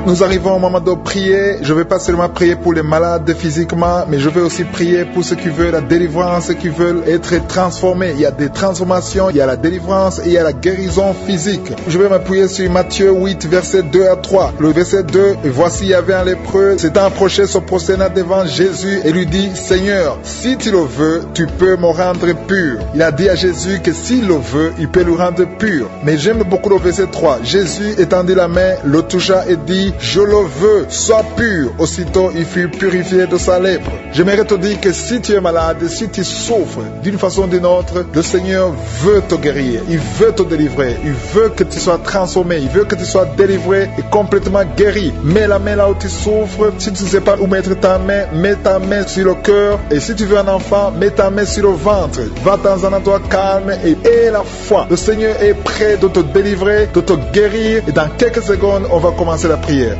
nous arrivons au moment de prier. Je ne vais pas seulement prier pour les malades physiquement, mais je vais aussi prier pour ceux qui veulent la délivrance, ceux qui veulent être transformés. Il y a des transformations, il y a la délivrance et il y a la guérison physique. Je vais m'appuyer sur Matthieu 8, verset 2 à 3. Le verset 2, « Voici, il y avait un lépreux, s'étant approché, se prosterna devant Jésus et lui dit, « Seigneur, si tu le veux, tu peux me rendre pur. » Il a dit à Jésus que s'il le veut, il peut le rendre pur. Mais j'aime beaucoup le verset 3. Jésus étendit la main, le toucha et dit, « Je le veux, sois pur. » Aussitôt, il fut purifié de sa lèpre. J'aimerais te dire que si tu es malade, si tu souffres d'une façon ou d'une autre, le Seigneur veut te guérir. Il veut te délivrer. Il veut que tu sois transformé. Il veut que tu sois délivré et complètement guéri. Mets la main là où tu souffres. Si tu ne sais pas où mettre ta main, mets ta main sur le cœur. Et si tu veux un enfant, mets ta main sur le ventre. Va dans un endroit calme et aie la foi. Le Seigneur est prêt de te délivrer, de te guérir. Et dans quelques secondes, on va commencer la prière.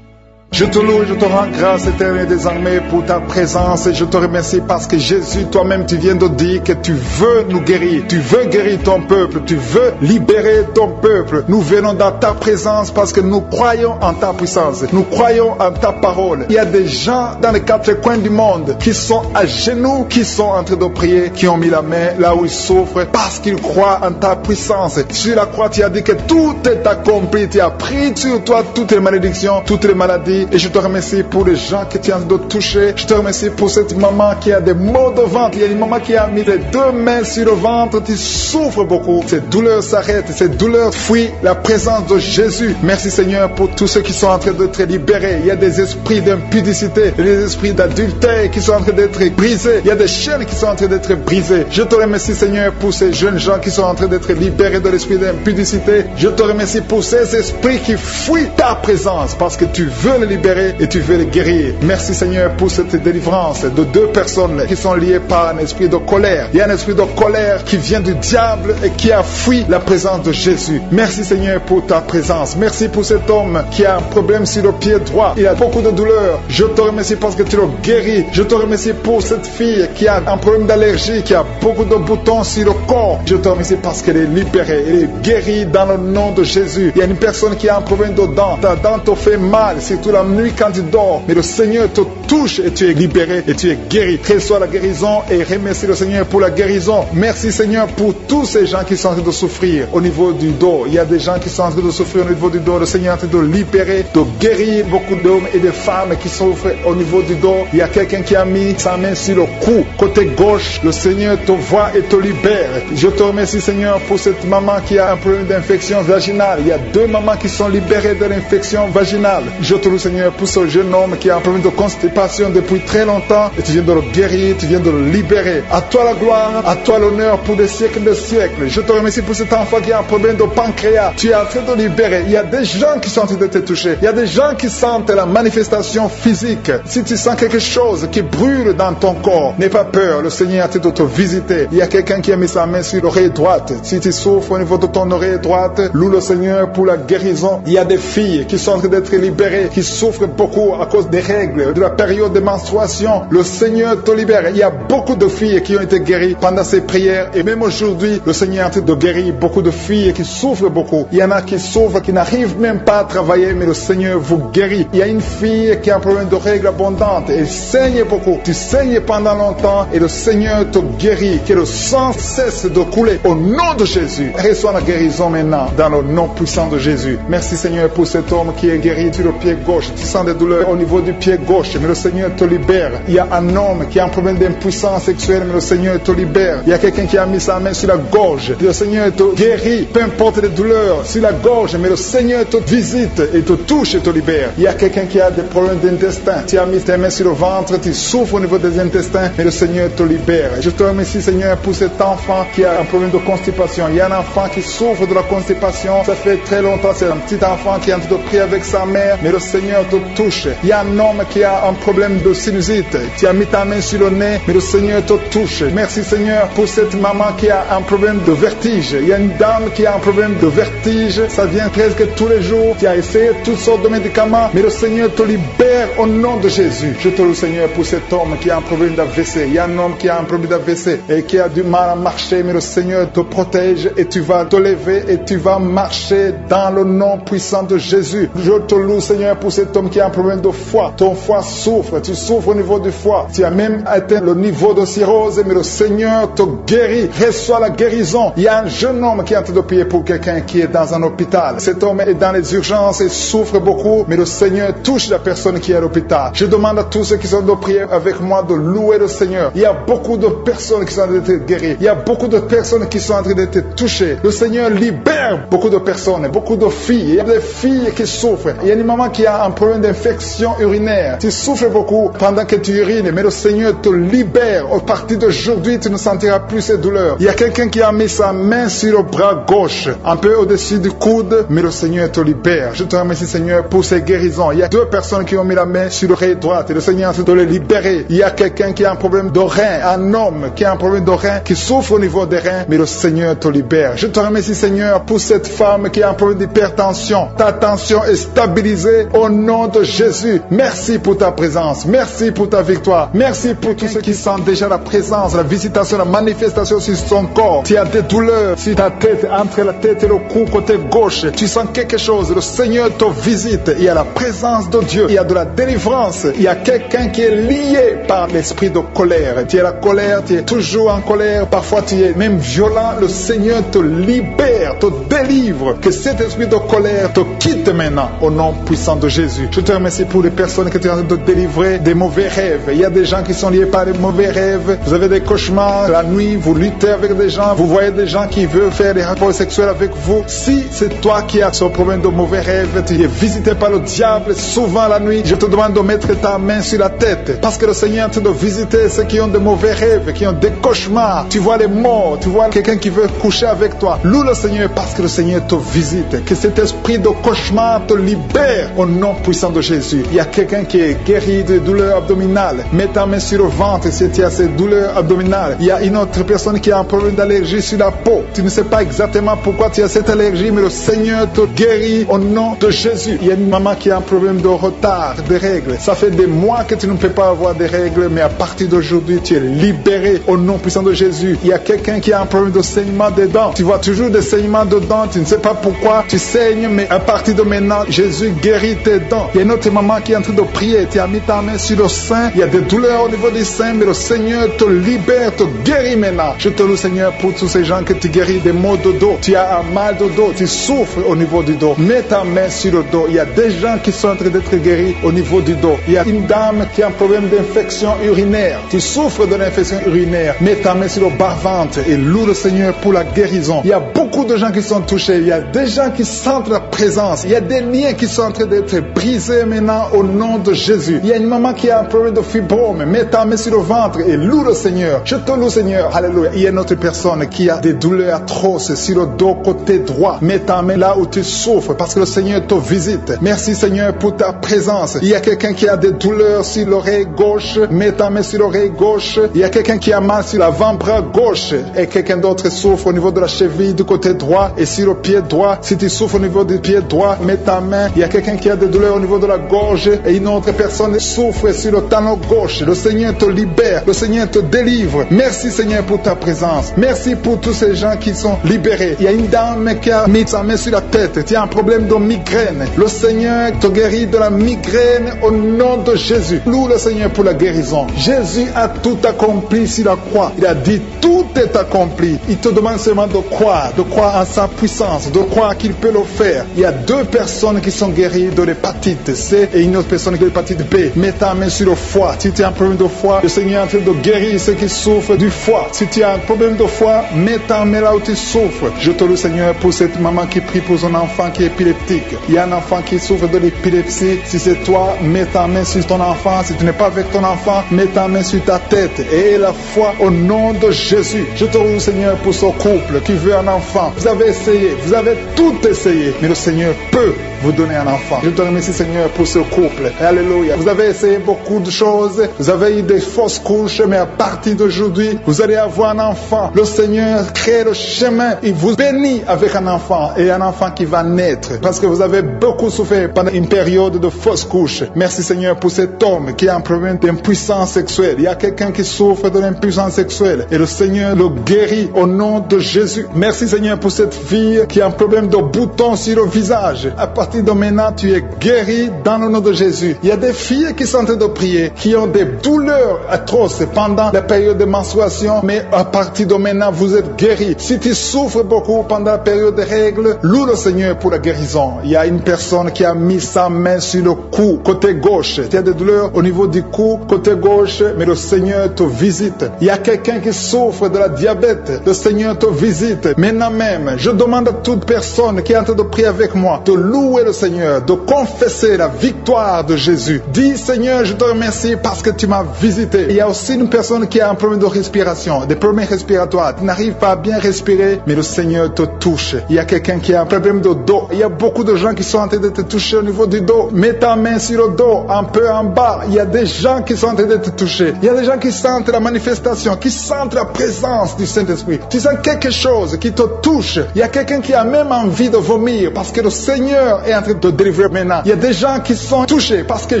Je te loue, je te rends grâce éternelle des armées pour ta présence et je te remercie parce que Jésus, toi-même, tu viens de dire que tu veux nous guérir. Tu veux guérir ton peuple, tu veux libérer ton peuple. Nous venons dans ta présence parce que nous croyons en ta puissance. Nous croyons en ta parole. Il y a des gens dans les quatre coins du monde qui sont à genoux, qui sont en train de prier, qui ont mis la main là où ils souffrent parce qu'ils croient en ta puissance. Sur la croix, tu as dit que tout est accompli. Tu as pris sur toi toutes les malédictions, toutes les maladies. Et je te remercie pour les gens que tu es en train de toucher. Je te remercie pour cette maman qui a des maux de ventre. Il y a une maman qui a mis les deux mains sur le ventre. Tu souffres beaucoup. Ces douleurs s'arrêtent. Ces douleurs fuient la présence de Jésus. Merci Seigneur pour tous ceux qui sont en train d'être libérés. Il y a des esprits d'impudicité, des esprits d'adultère qui sont en train d'être brisés. Il y a des chaînes qui sont en train d'être brisées. Je te remercie Seigneur pour ces jeunes gens qui sont en train d'être libérés de l'esprit d'impudicité. Je te remercie pour ces esprits qui fuient ta présence parce que tu veux les libérer et tu veux les guérir. Merci Seigneur pour cette délivrance de deux personnes qui sont liées par un esprit de colère. Il y a un esprit de colère qui vient du diable et qui a fui la présence de Jésus. Merci Seigneur pour ta présence. Merci pour cet homme qui a un problème sur le pied droit. Il a beaucoup de douleur. Je te remercie parce que tu le guéris. Je te remercie pour cette fille qui a un problème d'allergie, qui a beaucoup de boutons sur le corps. Je te remercie parce qu'elle est libérée. Elle est guérie dans le nom de Jésus. Il y a une personne qui a un problème de dents. Ta dent te fait mal, surtout la nuit quand tu dors, mais le Seigneur te touche et tu es libéré et tu es guéri. Reçois la guérison et remercie le Seigneur pour la guérison. Merci Seigneur pour tous ces gens qui sont en train de souffrir au niveau du dos. Il y a des gens qui sont en train de souffrir au niveau du dos. Le Seigneur est en train de libérer, de guérir beaucoup d'hommes et de femmes qui souffrent au niveau du dos. Il y a quelqu'un qui a mis sa main sur le cou, côté gauche. Le Seigneur te voit et te libère. Je te remercie Seigneur pour cette maman qui a un problème d'infection vaginale. Il y a deux mamans qui sont libérées de l'infection vaginale. Je te loue Seigneur pour ce jeune homme qui a un problème de constipation depuis très longtemps et tu viens de le guérir, tu viens de le libérer. À toi la gloire, à toi l'honneur pour des siècles de siècles. Je te remercie pour cet enfant qui a un problème de pancréas. Tu es en train de libérer. Il y a des gens qui sont en train de te toucher. Il y a des gens qui sentent la manifestation physique. Si tu sens quelque chose qui brûle dans ton corps, n'aie pas peur. Le Seigneur est en train de te visiter. Il y a quelqu'un qui a mis sa main sur l'oreille droite. Si tu souffres au niveau de ton oreille droite, loue le Seigneur pour la guérison. Il y a des filles qui sont en train d'être libérées, qui souffrent beaucoup à cause des règles, de la période de menstruation. Le Seigneur te libère. Il y a beaucoup de filles qui ont été guéries pendant ces prières et même aujourd'hui, le Seigneur est en train de guérir beaucoup de filles qui souffrent beaucoup. Il y en a qui souffrent, qui n'arrivent même pas à travailler, mais le Seigneur vous guérit. Il y a une fille qui a un problème de règles abondantes et saigne beaucoup. Tu saignes pendant longtemps et le Seigneur te guérit. Que le sang cesse de couler au nom de Jésus. Reçois la guérison maintenant dans le nom puissant de Jésus. Merci Seigneur pour cet homme qui est guéri sur le pied gauche. Tu sens des douleurs au niveau du pied gauche, mais le Seigneur te libère. Il y a un homme qui a un problème d'impuissance sexuelle, mais le Seigneur te libère. Il y a quelqu'un qui a mis sa main sur la gorge. Le Seigneur te guérit, peu importe les douleurs sur la gorge, mais le Seigneur te visite et te touche et te libère. Il y a quelqu'un qui a des problèmes d'intestin. Tu as mis tes mains sur le ventre, tu souffres au niveau des intestins, mais le Seigneur te libère. Je te remercie Seigneur pour cet enfant qui a un problème de constipation. Il y a un enfant qui souffre de la constipation. Ça fait très longtemps, c'est un petit enfant qui est en train de prier avec sa mère, mais le Seigneur Seigneur te touche. Il y a un homme qui a un problème de sinusite. Tu as mis ta main sur le nez, mais le Seigneur te touche. Merci Seigneur pour cette maman qui a un problème de vertige. Il y a une dame qui a un problème de vertige. Ça vient presque tous les jours. Tu as essayé toutes sortes de médicaments, mais le Seigneur te libère au nom de Jésus. Je te loue Seigneur pour cet homme qui a un problème d'AVC. Il y a un homme qui a un problème d'AVC et qui a du mal à marcher, mais le Seigneur te protège et tu vas te lever et tu vas marcher dans le nom puissant de Jésus. Je te loue Seigneur pour cet homme qui a un problème de foie. Ton foie souffre, tu souffres au niveau du foie. Tu as même atteint le niveau de cirrhose, mais le Seigneur te guérit. Reçois la guérison. Il y a un jeune homme qui est en train de prier pour quelqu'un qui est dans un hôpital. Cet homme est dans les urgences et souffre beaucoup, mais le Seigneur touche la personne qui est à l'hôpital. Je demande à tous ceux qui sont de prier avec moi de louer le Seigneur. Il y a beaucoup de personnes qui sont en train d'être guéries. Il y a beaucoup de personnes qui sont en train d'être touchées. Le Seigneur libère beaucoup de personnes, beaucoup de filles. Il y a des filles qui souffrent. Il y a une maman qui a un problème d'infection urinaire. Tu souffres beaucoup pendant que tu urines, mais le Seigneur te libère. À partir d'aujourd'hui, tu ne sentiras plus ces douleurs. Il y a quelqu'un qui a mis sa main sur le bras gauche, un peu au-dessus du coude, mais le Seigneur te libère. Je te remercie Seigneur pour ces guérisons. Il y a 2 personnes qui ont mis la main sur l'oreille droite et le Seigneur te les libérer. Il y a quelqu'un qui a un problème de rein, un homme qui a un problème de rein, qui souffre au niveau des reins, mais le Seigneur te libère. Je te remercie Seigneur pour cette femme qui a un problème d'hypertension. Ta tension est stabilisée au nom de Jésus. Merci pour ta présence. Merci pour ta victoire. Merci pour tous ceux qui sentent déjà la présence, la visitation, la manifestation sur son corps. Tu as des douleurs sur ta tête, entre la tête et le cou, côté gauche. Tu sens quelque chose. Le Seigneur te visite. Il y a la présence de Dieu. Il y a de la délivrance. Il y a quelqu'un qui est lié par l'esprit de colère. Tu es la colère, tu es toujours en colère. Parfois tu es même violent. Le Seigneur te libère, te délivre. Que cet esprit de colère te quitte maintenant au nom puissant de Jésus. Je te remercie pour les personnes qui sont en train de délivrer des mauvais rêves. Il y a des gens qui sont liés par des mauvais rêves. Vous avez des cauchemars la nuit, vous luttez avec des gens, vous voyez des gens qui veulent faire des rapports sexuels avec vous. Si c'est toi qui as ce problème de mauvais rêves, tu es visité par le diable souvent la nuit, je te demande de mettre ta main sur la tête. Parce que le Seigneur est en train de visiter ceux qui ont de mauvais rêves, qui ont des cauchemars. Tu vois les morts, tu vois quelqu'un qui veut coucher avec toi. Loue le Seigneur parce que le Seigneur te visite. Que cet esprit de cauchemar te libère au nom puissant de Jésus. Il y a quelqu'un qui est guéri de douleurs abdominales. Mets ta main sur le ventre si tu as ces douleurs abdominales. Il y a une autre personne qui a un problème d'allergie sur la peau. Tu ne sais pas exactement pourquoi tu as cette allergie, mais le Seigneur te guérit au nom de Jésus. Il y a une maman qui a un problème de retard des règles. Ça fait des mois que tu ne peux pas avoir des règles, mais à partir d'aujourd'hui, tu es libéré au nom puissant de Jésus. Il y a quelqu'un qui a un problème de saignement des dents. Tu vois toujours des saignements de dents, tu ne sais pas pourquoi tu saignes, mais à partir de maintenant, Jésus guérit tes dents. Il y a une autre maman qui est en train de prier. Tu as mis ta main sur le sein. Il y a des douleurs au niveau du sein, mais le Seigneur te libère, te guérit maintenant. Je te loue, Seigneur, pour tous ces gens que tu guéris des maux de dos. Tu as un mal de dos, tu souffres au niveau du dos. Mets ta main sur le dos. Il y a des gens qui sont en train d'être guéris au niveau du dos. Il y a une dame qui a un problème d'infection urinaire. Tu souffres de l'infection urinaire. Mets ta main sur le bas-ventre et loue le Seigneur pour la guérison. Il y a beaucoup de gens qui sont touchés. Il y a des gens qui sentent la présence. Il y a des liens qui sont en train d'être brisés maintenant au nom de Jésus. Il y a une maman qui a un problème de fibrome. Mets ta main sur le ventre et loue le Seigneur. Je te loue, Seigneur. Alléluia. Il y a une autre personne qui a des douleurs atroces sur le dos côté droit. Mets ta main là où tu souffres parce que le Seigneur te visite. Merci, Seigneur, pour ta présence. Il y a quelqu'un qui a des douleurs sur l'oreille gauche. Mets ta main sur l'oreille gauche. Il y a quelqu'un qui a mal sur l'avant-bras gauche et quelqu'un d'autre souffre au niveau de la cheville du côté droit et sur le pied droit. Si tu souffres au niveau du pied droit, mets ta main. Il y a quelqu'un qui a des douleurs au niveau de la gorge et une autre personne souffre sur le talon gauche. Le Seigneur te libère. Le Seigneur te délivre. Merci, Seigneur, pour ta présence. Merci pour tous ces gens qui sont libérés. Il y a une dame qui a mis sa main sur la tête. Tu as un problème de migraine. Le Seigneur te guérit de la migraine au nom de Jésus. Loue le Seigneur pour la guérison. Jésus a tout accompli sur la croix. Il a dit tout est accompli. Il te demande seulement de croire en sa puissance, de croire qu'il peut le faire. Il y a 2 personnes qui sont guéries de l'hépatite C et une autre personne qui a l'hépatite B. Mets ta main sur le foie. Si tu as un problème de foie, le Seigneur est en train de guérir ceux qui souffrent du foie. Si tu as un problème de foie, mets ta main là où tu souffres. Je te loue, Seigneur, pour cette maman qui prie pour son enfant qui est épileptique. Il y a un enfant qui souffre de l'épilepsie. Si c'est toi, mets ta main sur ton enfant. Si tu n'es pas avec ton enfant, mets ta main sur ta tête et la foi au nom de Jésus. Je te loue, Seigneur, pour ce couple qui veut un enfant. Vous avez essayé, vous avez tout essayé, mais le Seigneur peut vous donner un enfant. Je te remercie, Merci Seigneur pour ce couple. Alléluia. Vous avez essayé beaucoup de choses. Vous avez eu des fausses couches, mais à partir d'aujourd'hui, vous allez avoir un enfant. Le Seigneur crée le chemin. Il vous bénit avec un enfant et un enfant qui va naître. Parce que vous avez beaucoup souffert pendant une période de fausses couches. Merci Seigneur pour cet homme qui a un problème d'impuissance sexuelle. Il y a quelqu'un qui souffre de l'impuissance sexuelle et le Seigneur le guérit au nom de Jésus. Merci Seigneur pour cette fille qui a un problème de boutons sur le visage. À partir de maintenant, tu es guéri dans le nom de Jésus. Il y a des filles qui sont en train de prier, qui ont des douleurs atroces pendant la période de menstruation, mais à partir de maintenant, vous êtes guéris. Si tu souffres beaucoup pendant la période de règles, loue le Seigneur pour la guérison. Il y a une personne qui a mis sa main sur le cou, côté gauche. Tu as des douleurs au niveau du cou, côté gauche, mais le Seigneur te visite. Il y a quelqu'un qui souffre de la diabète. Le Seigneur te visite. Maintenant même, je demande à toute personne qui est en train de prier avec moi de louer le Seigneur, de confesser la victoire de Jésus. Dis Seigneur, je te remercie parce que tu m'as visité. Il y a aussi une personne qui a un problème de respiration, des problèmes respiratoires. Tu n'arrives pas à bien respirer, mais le Seigneur te touche. Il y a quelqu'un qui a un problème de dos. Il y a beaucoup de gens qui sont en train de te toucher au niveau du dos. Mets ta main sur le dos, un peu en bas. Il y a des gens qui sont en train de te toucher. Il y a des gens qui sentent la manifestation, qui sentent la présence du Saint-Esprit. Tu sens quelque chose qui te touche. Il y a quelqu'un qui a même envie de vomir parce que le Seigneur est en train de te délivrer maintenant. Il y a des gens qui sont touchés parce que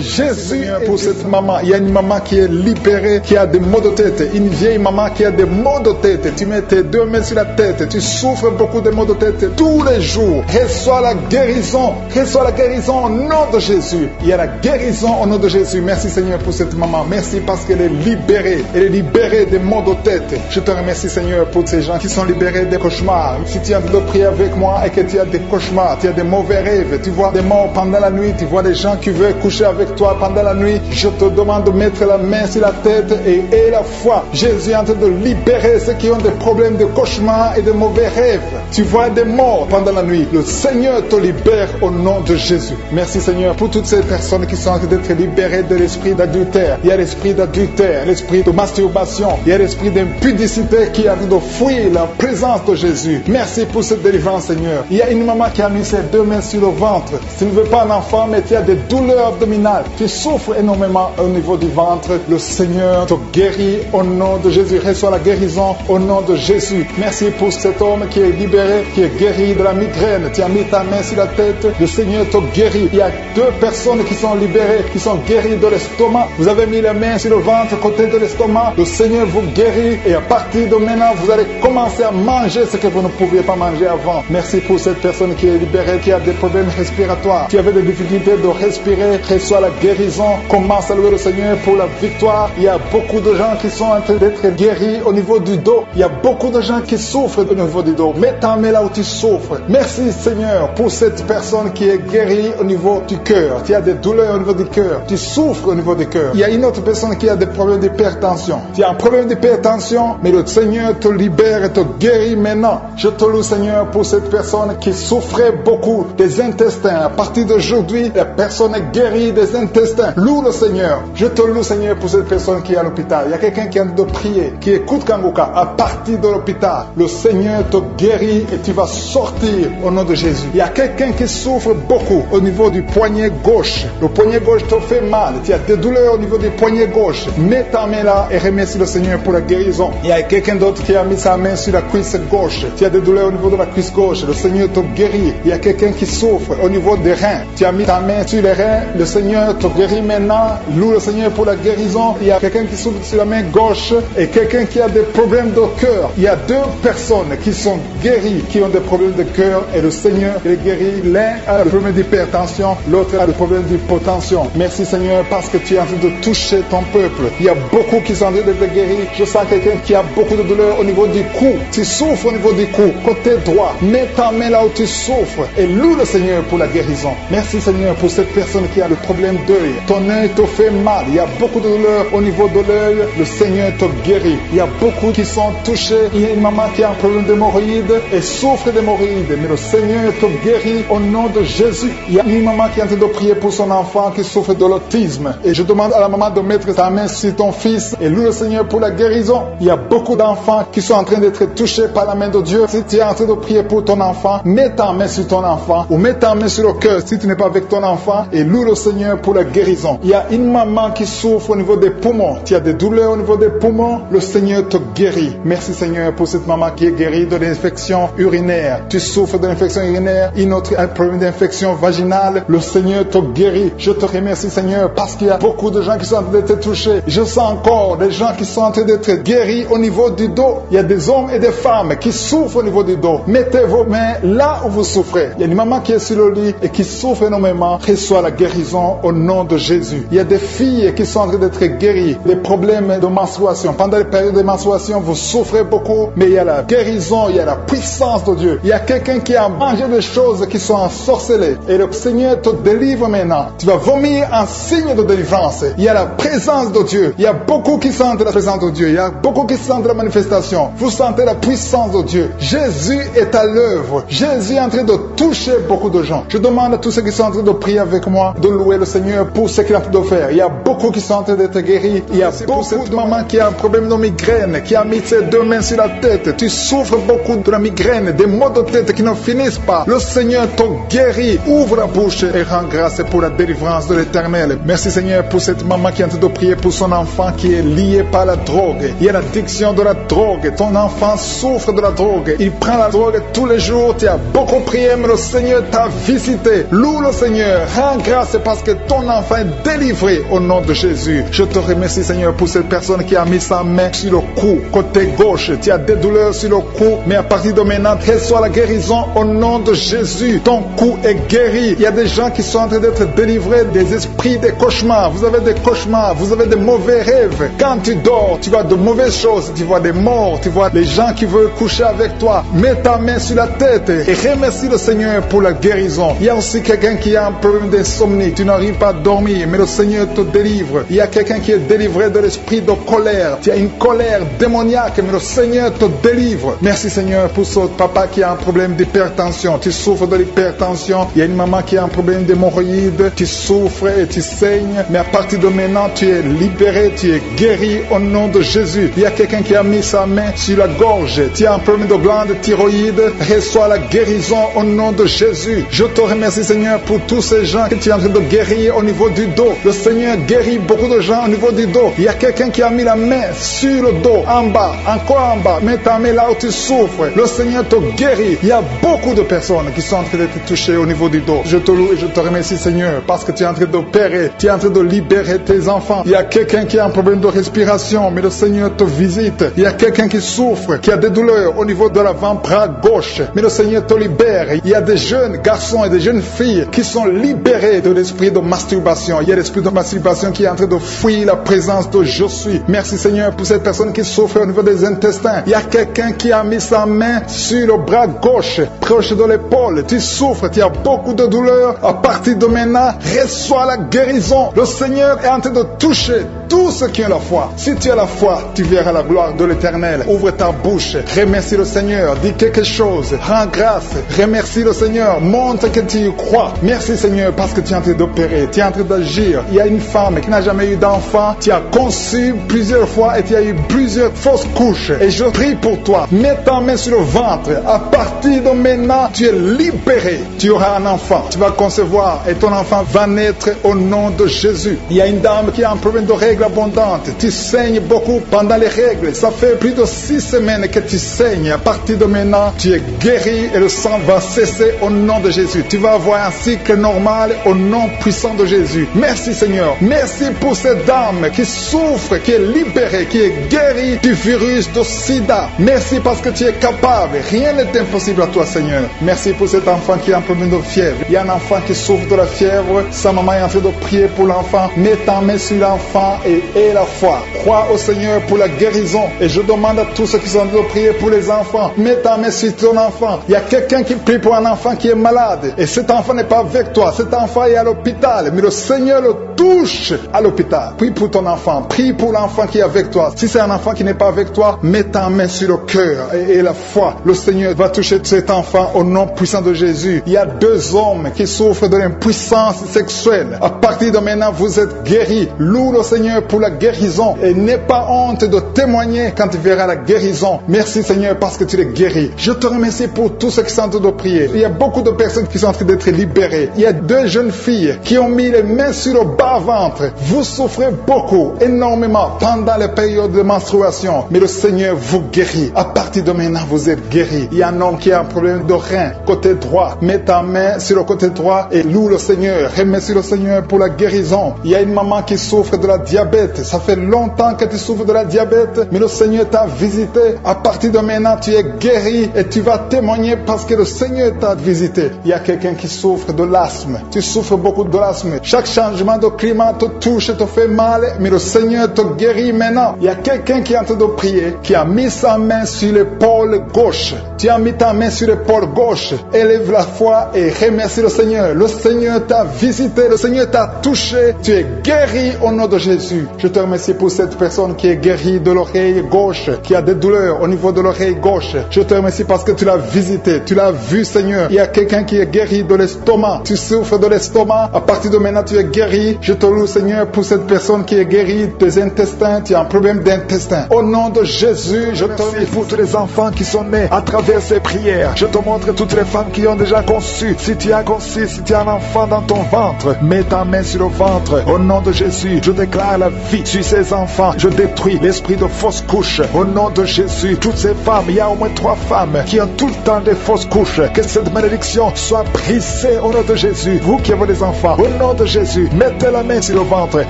Jésus est pour cette maman. Il y a une maman qui est libérée, qui a des maux de tête. Une vieille maman qui a des maux de tête. Tu mets tes deux mains sur la tête. Tu souffres beaucoup de maux de tête tous les jours. Reçois la guérison. Reçois la guérison au nom de Jésus. Il y a la guérison au nom de Jésus. Merci Seigneur pour cette maman. Merci parce qu'elle est libérée. Elle est libérée des maux de tête. Je te remercie Seigneur pour ces gens qui sont libérés des cauchemars. Si tu es en train de prier avec moi et que tu as des cauchemars, tu as des mauvais rêves, tu vois des morts pendant la nuit, tu vois des gens qui veulent coucher avec toi pendant la nuit, je te demande de mettre la main sur la tête et la foi. Jésus est en train de libérer ceux qui ont des problèmes de cauchemars et de mauvais rêves. Tu vois des morts pendant la nuit. Le Seigneur te libère au nom de Jésus. Merci Seigneur pour toutes ces personnes qui sont en train d'être libérées de l'esprit d'adultère. Il y a l'esprit d'adultère, l'esprit de masturbation, il y a l'esprit d'impudicité qui est en train de fuir la présence de Jésus. Merci pour cette délivrance Seigneur. Il y a une maman qui a mis ses deux mains sur le ventre. Tu ne veux pas un enfant mais tu as des douleurs abdominales. Tu souffres énormément au niveau du ventre. Le Seigneur te guérit au nom de Jésus. Reçois la guérison au nom de Jésus. Merci pour cet homme qui est libéré, qui est guéri de la migraine. Tu as mis ta main sur la tête. Le Seigneur te guérit. Il y a deux personnes qui sont libérées, qui sont guéries de l'estomac. Vous avez mis la main sur le ventre, côté de l'estomac. Le Seigneur vous guérit et à partir de maintenant, vous allez commencer à manger ce que vous ne pouviez pas manger avant. Merci pour cette personne qui est libérée, qui a des problèmes respiratoires, qui avait des difficultés de respirer. Reçois la guérison. Commence à louer le Seigneur pour la victoire. Il y a beaucoup de gens qui sont en train d'être guéris au niveau du dos. Il y a beaucoup de gens qui souffrent au niveau du dos. Mets ta main là où tu souffres. Merci Seigneur pour cette personne qui est guérie au niveau du cœur. Tu as des douleurs au niveau du cœur. Tu souffres au niveau du cœur. Il y a une autre personne qui a des problèmes d'hypertension. Tu as un problème d'hypertension, mais le Seigneur te libère et te guérit maintenant. Je te loue Seigneur pour cette personne qui souffrait beaucoup des intestins. À partir d'aujourd'hui, la personne est guérie des intestins. Loue le Seigneur. Je te loue Seigneur pour cette personne qui est à l'hôpital. Il y a quelqu'un qui a de prier, qui écoute Kanguka. À partir de l'hôpital, le Seigneur te guérit et tu vas sortir au nom de Jésus. Il y a quelqu'un qui souffre beaucoup au niveau du poignet gauche. Le poignet gauche te fait mal. Tu as des douleurs au niveau du poignet gauche. Mets ta main là et remercie le Seigneur pour la guérison. Il y a quelqu'un d'autre qui a mis sa main sur la cuisse gauche. Tu as des douleurs au niveau de la cuisse gauche. Le Seigneur te guérit. Il y a quelqu'un qui souffre au niveau des reins. Tu as mis ta main sur les reins. Le Seigneur te guérit maintenant. Loue le Seigneur pour la guérison. Il y a quelqu'un qui souffre sur la main gauche et quelqu'un qui a des problèmes de cœur. Il y a deux personnes qui sont guéries, qui ont des problèmes de cœur et le Seigneur les guérit. L'un a le problème d'hypertension, l'autre a le problème d'hypotension. Merci Seigneur parce que tu es en train de toucher ton peuple. Il y a beaucoup qui sont en train d'être guéris. Je sens quelqu'un qui a beaucoup de douleur au niveau du cou. Tu souffres au niveau du cou, côté droit. Mets ta main là où tu souffres et loue le Seigneur pour la guérison. Merci Seigneur pour cette personne qui a le problème d'œil. Ton œil te fait mal. Il y a beaucoup de douleur au niveau de l'œil. Le Seigneur te guérit. Il y a beaucoup qui sont touchés. Il y a une maman qui a un problème d'hémorroïdes et souffre d'hémorroïdes. Mais le Seigneur te guérit au nom de Jésus. Il y a une maman qui est en train de prier pour son enfant qui souffre de l'autisme. Et je demande à la maman de mettre sa main sur ton fils et loue le Seigneur pour la guérison. Il y a beaucoup d'enfants qui sont en train d'être touchés par la main de Dieu. Si tu es en train de prier pour ton enfant, mets ta main sur ton enfant ou mets ta main sur le cœur. Si tu n'es pas avec avec ton enfant et loue le Seigneur pour la guérison. Il y a une maman qui souffre au niveau des poumons. Tu as des douleurs au niveau des poumons. Le Seigneur te guérit. Merci Seigneur pour cette maman qui est guérie de l'infection urinaire. Tu souffres de l'infection urinaire, un problème d'infection vaginale. Le Seigneur te guérit. Je te remercie Seigneur parce qu'il y a beaucoup de gens qui sont en train d'être touchés. Je sens encore des gens qui sont en train d'être guéris au niveau du dos. Il y a des hommes et des femmes qui souffrent au niveau du dos. Mettez vos mains là où vous souffrez. Il y a une maman qui est sur le lit et qui souffre énormément. Reçois la guérison au nom de Jésus. Il y a des filles qui sont en train d'être guéries. Les problèmes de menstruation. Pendant les périodes de menstruation, vous souffrez beaucoup, mais il y a la guérison, il y a la puissance de Dieu. Il y a quelqu'un qui a mangé des choses qui sont ensorcelées. Et le Seigneur te délivre maintenant. Tu vas vomir en signe de délivrance. Il y a la présence de Dieu. Il y a beaucoup qui sentent la présence de Dieu. Il y a beaucoup qui sentent la manifestation. Vous sentez la puissance de Dieu. Jésus est à l'œuvre. Jésus est en train de toucher beaucoup de gens. Je demande à tous ceux qui sont en train de prier avec moi de louer le Seigneur pour ce qu'il est en train de faire. Il y a beaucoup qui sont en train d'être guéris. Il y a beaucoup de mamans qui ont un problème de migraine, qui a mis ses deux mains sur la tête. Tu souffres beaucoup de la migraine, des maux de tête qui ne finissent pas. Le Seigneur te guérit. Ouvre la bouche et rends grâce pour la délivrance de l'Éternel. Merci Seigneur pour cette maman qui est en train de prier pour son enfant qui est lié par la drogue. Il y a l'addiction de la drogue. Ton enfant souffre de la drogue. Il prend la drogue tous les jours. Tu as beaucoup prié, mais le Seigneur t'a visité. Loue le Seigneur. Rends grâce parce que ton enfant est délivré au nom de Jésus. Je te remercie Seigneur pour cette personne qui a mis sa main sur le cou, côté gauche. Tu as des douleurs sur le cou, mais à partir de maintenant, reçois la guérison au nom de Jésus. Ton cou est guéri. Il y a des gens qui sont en train d'être délivrés des esprits des cauchemars. Vous avez des cauchemars, vous avez des mauvais rêves. Quand tu dors, tu vois de mauvaises choses. Tu vois des morts, tu vois les gens qui veulent coucher avec toi. Mets ta main sur la tête et remercie le Seigneur pour la guérison. Il y a aussi quelqu'un qui a un problème d'insomnie. Tu n'arrives pas à dormir, mais le Seigneur te délivre. Il y a quelqu'un qui est délivré de l'esprit de colère. Tu as une colère démoniaque, mais le Seigneur te délivre. Merci Seigneur pour ce papa qui a un problème d'hypertension. Tu souffres de l'hypertension. Il y a une maman qui a un problème d'hémorroïdes. Tu souffres et tu saignes, mais à partir de maintenant, tu es libéré, tu es guéri au nom de Jésus. Il y a quelqu'un qui a mis sa main sur la gorge. Tu as un problème de glande thyroïde. Reçois la guérison au nom de Jésus. Je te remercie Seigneur pour tous ces gens que tu es en train de guérir au niveau du dos. Le Seigneur guérit beaucoup de gens au niveau du dos. Il y a quelqu'un qui a mis la main sur le dos, en bas, encore en bas. Mets ta main là où tu souffres. Le Seigneur te guérit. Il y a beaucoup de personnes qui sont en train d'être touchées au niveau du dos. Je te loue et je te remercie Seigneur parce que tu es en train d'opérer. Tu es en train de libérer tes enfants. Il y a quelqu'un qui a un problème de respiration, mais le Seigneur te visite. Il y a quelqu'un qui souffre, qui a des douleurs au niveau de l'avant-bras gauche, mais le Seigneur te libère. Il y a des jeunes garçons et des jeunes filles qui sont libérés de l'esprit de masturbation. Il y a l'esprit de masturbation qui est en train de fuir la présence de je suis. Merci Seigneur pour cette personne qui souffre au niveau des intestins. Il y a quelqu'un qui a mis sa main sur le bras gauche, proche de l'épaule. Tu souffres, tu as beaucoup de douleurs. À partir de maintenant, reçois la guérison. Le Seigneur est en train de toucher tous ceux qui ont la foi. Si tu as la foi, tu verras la gloire de l'Éternel. Ouvre ta bouche, remercie le Seigneur, dis quelque chose, rends grâce, remercie le Seigneur, montre que tu y crois. Merci Seigneur parce que tu es en train d'opérer, tu es en train d'agir. Il y a une femme qui n'a jamais eu d'enfant, tu as conçu plusieurs fois et tu as eu plusieurs fausses couches. Et je prie pour toi, mets ta main sur le ventre. À partir de maintenant, tu es libéré. Tu auras un enfant, tu vas concevoir et ton enfant va naître au nom de Jésus. Il y a une dame qui a un problème de règles abondantes. Tu saignes beaucoup pendant les règles. Ça fait plus de 6 semaines que tu saignes. À partir de maintenant, tu es guéri et le sang va cesser au nom de Jésus. Tu vas avoir un cycle normal au nom puissant de Jésus. Merci Seigneur. Merci pour cette dame qui souffre, qui est libérée, qui est guérie du virus de sida. Merci parce que tu es capable. Rien n'est impossible à toi Seigneur. Merci pour cet enfant qui a un problème de fièvre. Il y a un enfant qui souffre de la fièvre. Sa maman est en train de prier pour l'enfant. Mets ta main sur l'enfant et aie la foi. Crois au Seigneur pour la guérison. Et je demande à tous ceux qui sont en train de prier pour les enfants. Mets ta main sur ton enfant. Il y a quelqu'un qui prie pour un enfant qui est malade. Et cet enfant n'est pas avec toi. Cet enfant est à l'hôpital. Mais le Seigneur le touche à l'hôpital. Prie pour ton enfant. Prie pour l'enfant qui est avec toi. Si c'est un enfant qui n'est pas avec toi, mets ta main sur le cœur et la foi. Le Seigneur va toucher cet enfant au nom puissant de Jésus. Il y a 2 hommes qui souffrent de l'impuissance sexuelle. À partir de maintenant, vous êtes guéris. Loue le Seigneur Seigneur, pour la guérison. Et n'aie pas honte de témoigner quand tu verras la guérison. Merci, Seigneur, parce que tu les guéris. Je te remercie pour tous ceux qui sont en train de prier. Il y a beaucoup de personnes qui sont en train d'être libérées. Il y a 2 jeunes filles qui ont mis les mains sur le bas-ventre. Vous souffrez beaucoup, énormément, pendant les périodes de menstruation. Mais le Seigneur vous guérit. À partir de maintenant, vous êtes guéris. Il y a un homme qui a un problème de rein, côté droit. Mets ta main sur le côté droit et loue le Seigneur. Remercie le Seigneur pour la guérison. Il y a une maman qui souffre de la diabète. Ça fait longtemps que tu souffres de la diabète, mais le Seigneur t'a visité. À partir de maintenant, tu es guéri et tu vas témoigner parce que le Seigneur t'a visité. Il y a quelqu'un qui souffre de l'asthme. Tu souffres beaucoup de l'asthme. Chaque changement de climat te touche, te fait mal, mais le Seigneur te guérit maintenant. Il y a quelqu'un qui est en train de prier, qui a mis sa main sur l'épaule gauche. Tu as mis ta main sur l'épaule gauche. Élève la foi et remercie le Seigneur. Le Seigneur t'a visité, le Seigneur t'a touché. Tu es guéri au nom de Jésus. Je te remercie pour cette personne qui est guérie de l'oreille gauche, qui a des douleurs au niveau de l'oreille gauche. Je te remercie parce que tu l'as visité, tu l'as vu, Seigneur. Il y a quelqu'un qui est guéri de l'estomac. Tu souffres de l'estomac. À partir de maintenant, tu es guéri. Je te loue, Seigneur, pour cette personne qui est guérie des intestins. Tu as un problème d'intestin. Au nom de Jésus, je te remercie pour tous les enfants qui sont nés à travers ces prières. Je te montre toutes les femmes qui ont déjà conçu. Si tu as conçu, si tu as un enfant dans ton ventre, mets ta main sur le ventre. Au nom de Jésus, je déclare la vie sur ces enfants. Je détruis l'esprit de fausse couche. Au nom de Jésus, toutes ces femmes, il y a au moins 3 femmes qui ont tout le temps des fausses couches. Que cette malédiction soit brisée au nom de Jésus. Vous qui avez des enfants, au nom de Jésus, mettez la main sur le ventre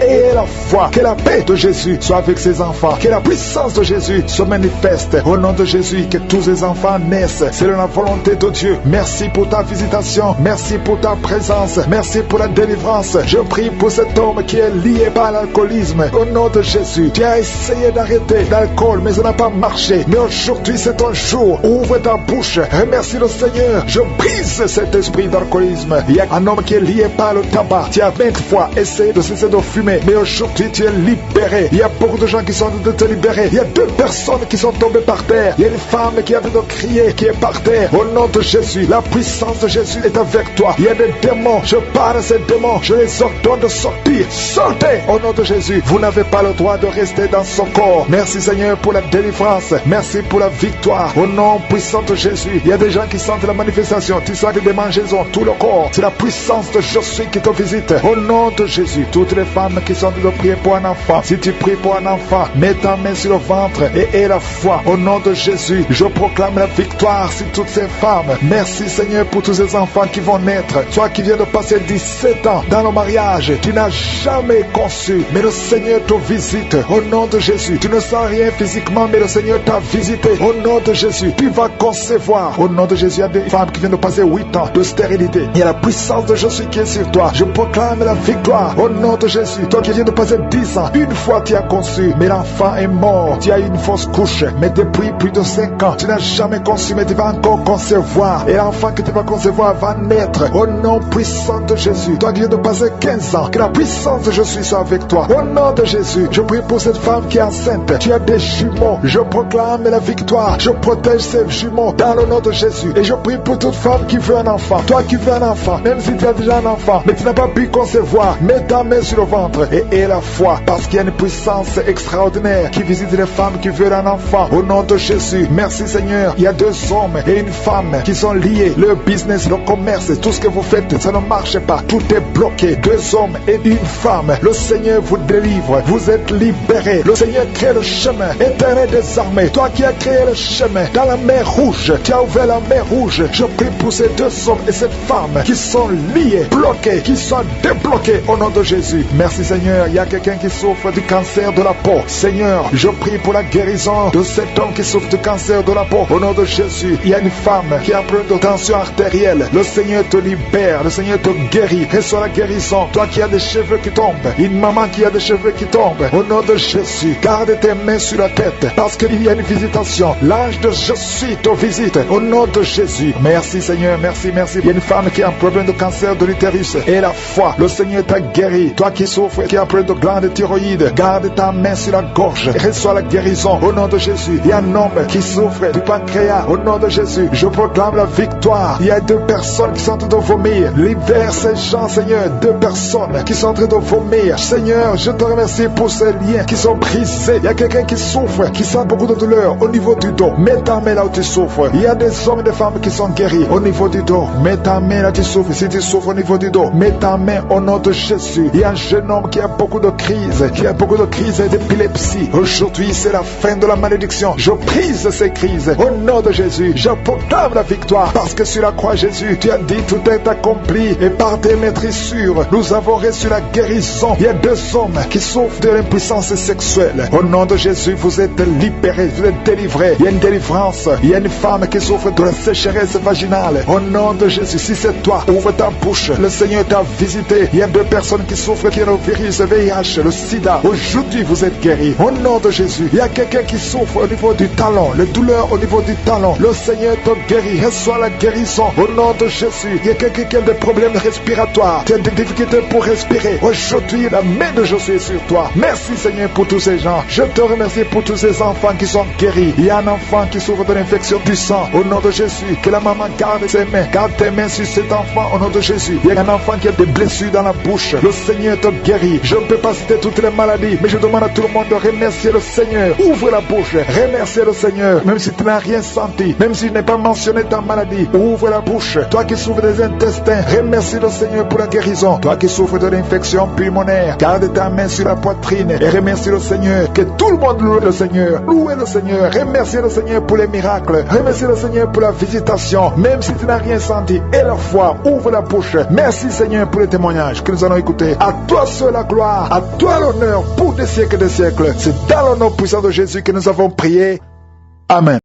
et la foi. Que la paix de Jésus soit avec ces enfants. Que la puissance de Jésus se manifeste. Au nom de Jésus, que tous ces enfants naissent selon la volonté de Dieu. Merci pour ta visitation. Merci pour ta présence. Merci pour la délivrance. Je prie pour cet homme qui est lié par l'alcoolisme. Au nom de Jésus, tu as essayé d'arrêter l'alcool, mais ça n'a pas marché. Mais aujourd'hui, c'est ton jour. Ouvre ta bouche. Remercie le Seigneur. Je brise cet esprit d'alcoolisme. Il y a un homme qui est lié par le tabac. Tu as 20 fois essayé de cesser de fumer, mais aujourd'hui, tu es libéré. Il y a beaucoup de gens qui sont en train de te libérer. Il y a 2 personnes qui sont tombées par terre. Il y a une femme qui a envie de crier, qui est par terre. Au nom de Jésus, la puissance de Jésus est avec toi. Il y a des démons. Je parle à ces démons. Je les ordonne de sortir. Sortez au nom de Jésus. Vous n'avez pas le droit de rester dans son corps. Merci Seigneur pour la délivrance. Merci pour la victoire. Au nom puissant de Jésus. Il y a des gens qui sentent la manifestation. Tu sens des démangeaisons tout le corps. C'est la puissance de Jésus qui te visite. Au nom de Jésus. Toutes les femmes qui sont en train de prier pour un enfant. Si tu pries pour un enfant, mets ta main sur le ventre et aie la foi. Au nom de Jésus, je proclame la victoire sur toutes ces femmes. Merci Seigneur pour tous ces enfants qui vont naître. Toi qui viens de passer 17 ans dans le mariage, tu n'as jamais conçu, mais le Seigneur te visite. Au nom de Jésus, tu ne sens rien physiquement, mais le Seigneur t'a visité. Au nom de Jésus, tu vas concevoir. Au nom de Jésus, il y a des femmes qui viennent de passer 8 ans de stérilité. Il y a la puissance de Jésus qui est sur toi. Je proclame la victoire. Au nom de Jésus, toi qui viens de passer 10 ans, une fois tu as conçu, mais l'enfant est mort. Tu as eu une fausse couche, mais depuis plus de 5 ans, tu n'as jamais conçu, mais tu vas encore concevoir. Et l'enfant que tu vas concevoir va naître. Au nom puissant de Jésus, toi qui viens de passer 15 ans, que la puissance de Jésus soit avec toi. Au nom de Jésus, je prie pour cette femme qui est enceinte. Tu as des jumeaux. Je proclame la victoire. Je protège ces jumeaux dans le nom de Jésus. Et je prie pour toute femme qui veut un enfant. Toi qui veux un enfant, même si tu as déjà un enfant, mais tu n'as pas pu concevoir, mets ta main sur le ventre et aie la foi, parce qu'il y a une puissance extraordinaire qui visite les femmes qui veulent un enfant. Au nom de Jésus, merci Seigneur. Il y a 2 hommes et une femme qui sont liés. Le business, le commerce, tout ce que vous faites, ça ne marche pas. Tout est bloqué. 2 hommes et une femme. Le Seigneur vous délivre. Vous êtes libérés. Le Seigneur crée le chemin. Éternel des armées, toi qui as créé le chemin dans la mer rouge, tu as ouvert la mer rouge. Je prie pour ces 2 hommes et cette femme qui sont liés, bloqués, qui sont débloqués au nom de Jésus. Merci Seigneur. Il y a quelqu'un qui souffre du cancer de la peau. Seigneur, je prie pour la guérison de cet homme qui souffre du cancer de la peau. Au nom de Jésus, il y a une femme qui a un problème de tension artérielle. Le Seigneur te libère. Le Seigneur te guérit. Reçois la guérison. Toi qui as des cheveux qui tombent. Une maman qui a des cheveux qui tombent. Au nom de Jésus, garde tes mains sur la tête parce qu'il y a une visitation. L'ange de Jésus te visite. Au nom de Jésus. Merci Seigneur. Merci, merci. Il y a une femme qui a un problème de cancer de l'utérus. Et la foi. Le Seigneur t'a guéri. Toi qui souffres, qui a un problème de glande thyroïde, garde ta main sur la gorge. Reçois la guérison. Au nom de Jésus. Il y a un homme qui souffre du pancréas. Au nom de Jésus, je proclame la victoire. Il y a 2 personnes qui sont en train de vomir. Libère ces gens, Seigneur. 2 personnes qui sont en train de vomir. Seigneur, je te remercie pour ces liens qui sont brisés. Il y a quelqu'un qui souffre, qui sent beaucoup de douleur au niveau du dos. Mets ta main là où tu souffres. Il y a des hommes et des femmes qui sont guéris au niveau du dos. Mets ta main là où tu souffres. Si tu souffres au niveau du dos, mets ta main au nom de Jésus. Il y a un jeune homme qui a beaucoup de crises, d'épilepsie. Aujourd'hui, c'est la fin de la malédiction. Je brise ces crises au nom de Jésus. Je proclame la victoire parce que sur la croix, Jésus, tu as dit tout est accompli et par tes maîtrissures, nous avons reçu la guérison. Il y a 2 hommes qui souffrent de l'impuissance sexuelle. Au nom de Jésus, vous êtes libérés, vous êtes délivrés. Il y a une délivrance. Il y a une femme qui souffre de la sécheresse vaginale. Au nom de Jésus, si c'est toi, ouvre ta bouche. Le Seigneur t'a visité. Il y a 2 personnes qui souffrent qui ont le virus VIH, le sida. Aujourd'hui, vous êtes guéris. Au nom de Jésus, il y a quelqu'un qui souffre au niveau du talon, les douleurs au niveau du talon. Le Seigneur te guérit. Reçois la guérison au nom de Jésus. Il y a quelqu'un qui a des problèmes respiratoires, qui a des difficultés pour respirer. Aujourd'hui, la main de Jésus est sur toi. Merci Seigneur pour tous ces gens. Je te remercie pour tous ces enfants qui sont guéris. Il y a un enfant qui souffre de l'infection du sang. Au nom de Jésus, que la maman garde ses mains, garde tes mains sur cet enfant au nom de Jésus. Il y a un enfant qui a des blessures dans la bouche. Le Seigneur te guérit. Je ne peux pas citer toutes les maladies, mais je demande à tout le monde de remercier le Seigneur. Ouvre la bouche, remercier le Seigneur, même si tu n'as rien senti, même si tu n'as pas mentionné ta maladie. Ouvre la bouche. Toi qui souffres des intestins, remercie le Seigneur pour la guérison. Toi qui souffres de l'infection pulmonaire, garde ta main sur la poitrine et remercie le Seigneur. Que tout le monde loue le Seigneur. Louez le Seigneur. Remercie le Seigneur pour les miracles. Remercie le Seigneur pour la visitation, même si tu n'as rien senti. Et la foi, ouvre la bouche. Merci Seigneur pour les témoignages que nous allons écouter. À toi seul la gloire, à toi l'honneur pour des siècles et des siècles. C'est dans le nom puissant de Jésus que nous avons prié. Amen.